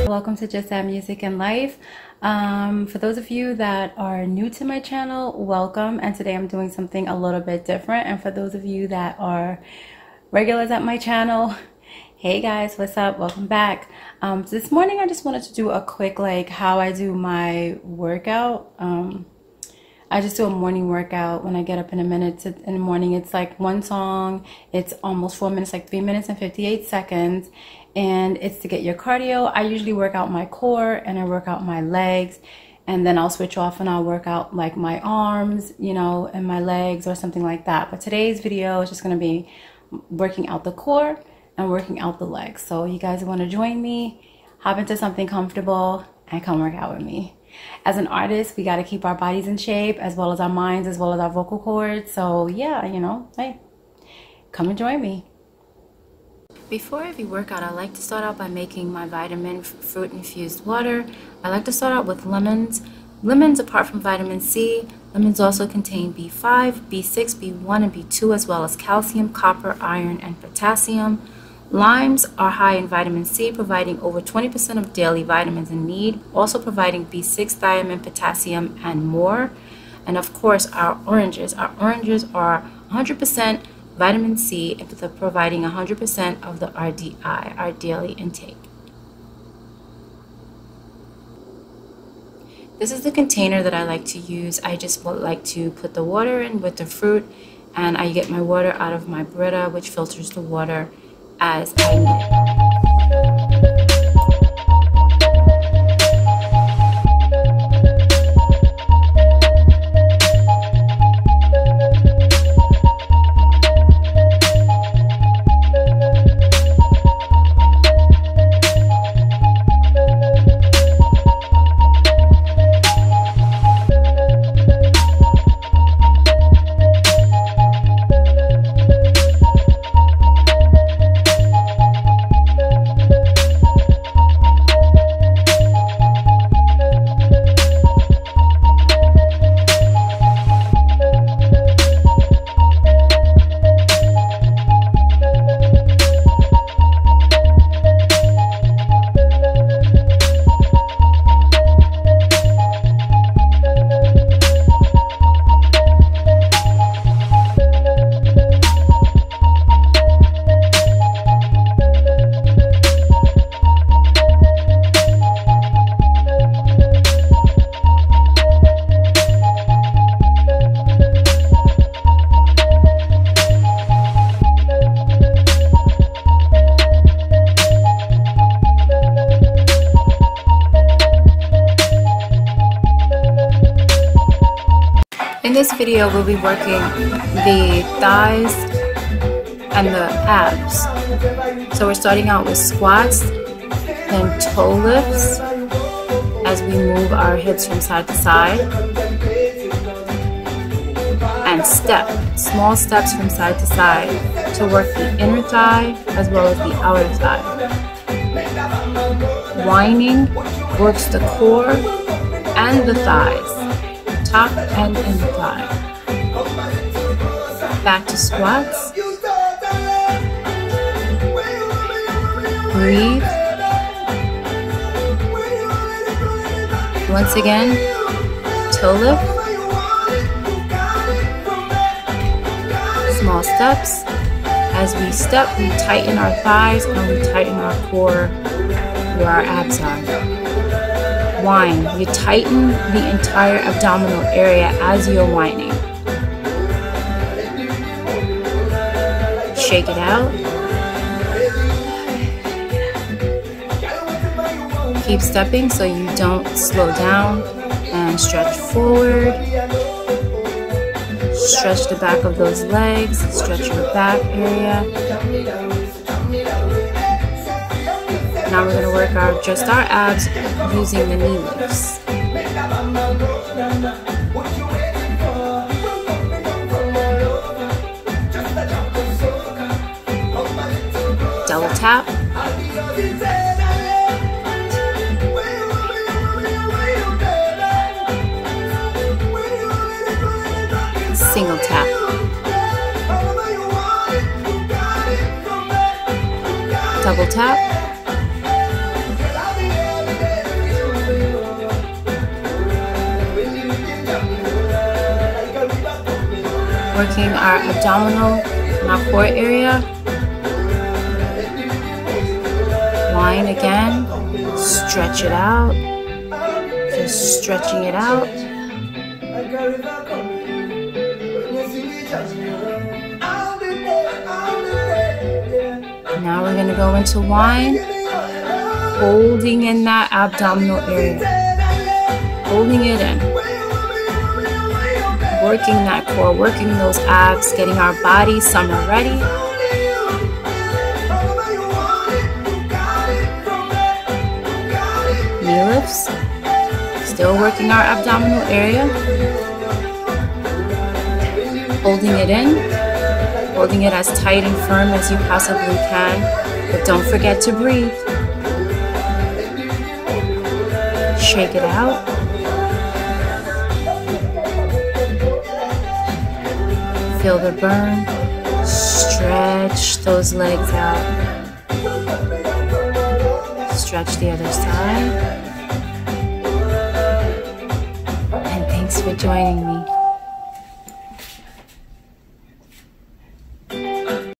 Welcome to Just That Music and Life. For those of you that are new to my channel, welcome. And today I'm doing something a little bit different. And for those of you that are regulars at my channel, hey guys, what's up? Welcome back. This morning I just wanted to do a quick how I do my workout. I just do a morning workout when I get up in the morning. It's like one song. It's almost 4 minutes, like 3 minutes and 58 seconds. And it's to get your cardio. I usually work out my core and I work out my legs. And then I'll switch off and I'll work out like my arms, you know, and my legs or something like that. But today's video is just going to be working out the core and working out the legs. So you guys want to join me, hop into something comfortable and come work out with me. As an artist, we got to keep our bodies in shape as well as our minds, as well as our vocal cords. So yeah, you know, hey, come and join me. Before every workout, I like to start out by making my vitamin fruit infused water. I like to start out with lemons. Lemons, apart from vitamin C, lemons also contain B5, B6, B1, and B2, as well as calcium, copper, iron, and potassium. Limes are high in vitamin C, providing over 20% of daily vitamins in need, also providing B6, thiamine, potassium, and more. And of course, our oranges. Our oranges are 100% vitamin C, providing 100% of the RDI, our daily intake. This is the container that I like to use. I just like to put the water in with the fruit, and I get my water out of my Brita, which filters the water as I need it. In this video, we'll be working the thighs and the abs. So we're starting out with squats, then toe lifts as we move our hips from side to side, and small steps from side to side to work the inner thigh as well as the outer thigh. Whining works the core and the thighs, top and in the thigh. Back to squats. Breathe. Once again, toe lift. Small steps. As we step, we tighten our thighs and we tighten our core where our abs are. Whine. You tighten the entire abdominal area as you're whining. Shake it out. Keep stepping so you don't slow down, and stretch forward. Stretch the back of those legs, stretch your back area. Now we're going to work just our abs using the knee lifts. Double tap. Single tap. double tap. Working our abdominal and our core area. Whine again, stretch it out, just stretching it out. Now we're going to go into whine, holding in that abdominal area, holding it in, working that core, working those abs, getting our body summer ready. Knee lifts, still working our abdominal area, holding it in, holding it as tight and firm as you possibly can, but don't forget to breathe. Shake it out. Feel the burn. Stretch those legs out. Stretch the other side. And thanks for joining me.